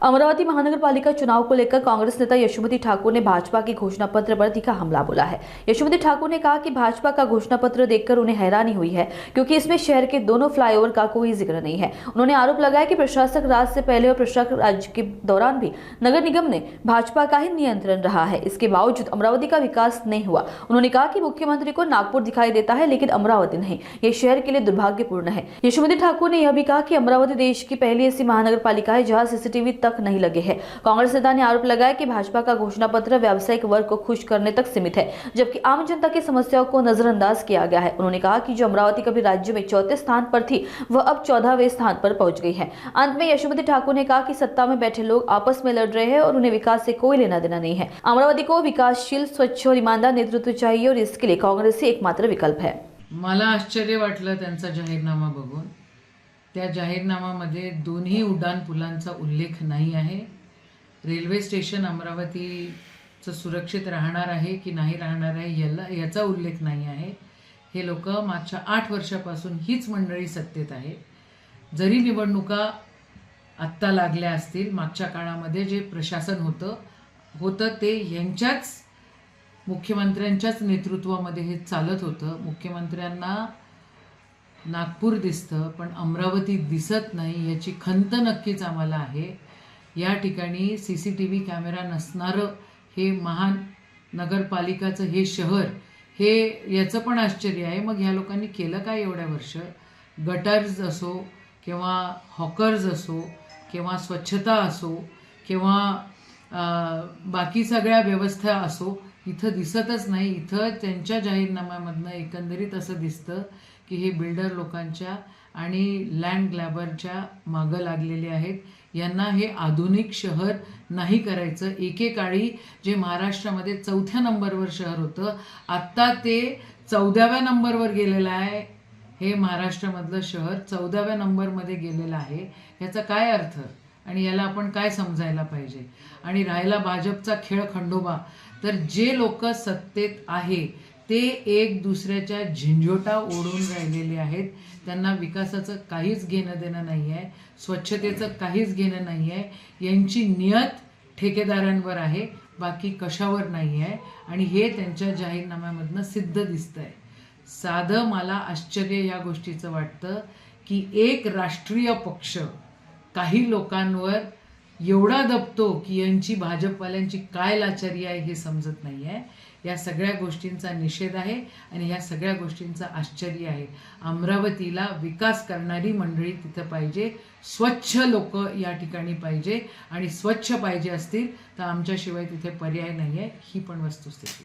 अमरावती महानगरपालिका चुनाव को लेकर कांग्रेस नेता यशोमती ठाकुर ने भाजपा के घोषणा पत्र पर तीखा हमला बोला है। यशोमती ठाकुर ने कहा कि भाजपा का घोषणा पत्र देखकर उन्हें हैरानी हुई है, क्योंकि इसमें शहर के दोनों फ्लाईओवर का कोई जिक्र नहीं है। उन्होंने आरोप लगाया कि प्रशासक राज से पहले और प्रशासक राज के दौरान भी नगर निगम ने भाजपा का ही नियंत्रण रहा है, इसके बावजूद अमरावती का विकास नहीं हुआ। उन्होंने कहा कि मुख्यमंत्री को नागपुर दिखाई देता है, लेकिन अमरावती नहीं। ये शहर के लिए दुर्भाग्यपूर्ण है। यशोमती ठाकुर ने यह भी कहा कि अमरावती देश की पहली ऐसी महानगर पालिका है जहाँ सीसीटीवी तक नहीं लगे हैं। कांग्रेस नेता ने आरोप लगाया कि भाजपा का घोषणा पत्र व्यावसायिक वर्ग को खुश करने तक सीमित है, जबकि आम जनता की समस्याओं को नजरअंदाज किया गया है। उन्होंने कहा कि जो अमरावती कभी राज्य में चौथे स्थान पर थी, वह अब 14वें स्थान पर पहुंच गई है। अंत में यशोमती ठाकुर ने कहा कि सत्ता में बैठे लोग आपस में लड़ रहे हैं और उन्हें विकास से कोई लेना देना नहीं है। अमरावती को विकासशील, स्वच्छ और ईमानदार नेतृत्व चाहिए और इसके लिए कांग्रेस ही एकमात्र विकल्प है। मला आश्चर्य वाटलं त्यांचा जाहीरनामा बघून। त्या जाहीरनाम्यामध्ये दोन्ही उड्डाण पुलांचा उल्लेख नाही आहे। रेल्वे स्टेशन अमरावतीचं सुरक्षित राहणार आहे की नाही राहणार आहे याचा उल्लेख नाही आहे। हे लोक मागच्या 8 वर्षापासून हीच मंडळी सत्तेत आहे। जरी निवडणुका आत्ता लागल्या असतील, मागच्या काळामध्ये जे प्रशासन होतं ते यांच्याच मुख्यमंत्र्यांच्याच नेतृत्वामध्ये हे चालत होतं। मुख्यमंत्र्यांना नागपूर दिसतं पण अमरावती दिसत नाही, याची खंत नक्कीच आम्हाला आहे। या ठिकाणी सीसीटीव्ही कॅमेरा नसणारं हे महानगरपालिकाचं हे शहर, हे याचं पण आश्चर्य आहे। मग ह्या लोकांनी केलं काय एवढ्या वर्ष? गटर्स असो किंवा हॉकर्स असो किंवा स्वच्छता असो किंवा बाकी सगळ्या व्यवस्था असो, इथं दिसतच नाही। इथं त्यांच्या जाहीरनाम्यामधनं एकंदरीत असं दिसतं की हे बिल्डर लोकांच्या आणि लँड ग्लॅबरच्या मागं लागलेले आहेत। यांना हे आधुनिक शहर नाही करायचं। एकेकाळी जे महाराष्ट्रामध्ये 4थ्या नंबरवर शहर होतं, आत्ता ते 14व्या नंबरवर गेलेलं आहे। हे महाराष्ट्रामधलं शहर 14व्या नंबरमध्ये गेलेलं आहे। याचा काय अर्थ आणि याला आपण काय समजायला पाहिजे? आणि राहिला भाजपचा खेळ खंडोबा, तर जे लोक सत्तेत आहे ते एक दुसऱ्याच्या झिंझोटा ओढून राहिलेले आहेत। त्यांना विकासाचं काहीच घेणं देणं नाही आहे, स्वच्छतेचं काहीच घेणं नाही आहे। यांची नियत ठेकेदारांवर आहे, बाकी कशावर नाही आहे। आणि हे त्यांच्या जाहीरनाम्यामधनं सिद्ध दिसतंय। साधं मला आश्चर्य या गोष्टीचं वाटतं की एक राष्ट्रीय पक्ष काही लोकांवर एवढा दबतो की यांची भाजपवाल्यांची काय लाचारी आहे हे समजत नाही आहे। या सगळ्या गोष्टींचा निषेध आहे आणि या सगळ्या गोष्टींचा आश्चर्य आहे। अमरावतीला विकास करणारी मंडळी तिथं पाहिजे, स्वच्छ लोक या ठिकाणी पाहिजे, आणि स्वच्छ पाहिजे असतील तर आमच्याशिवाय तिथे पर्याय नाही आहे, ही पण वस्तुस्थिती।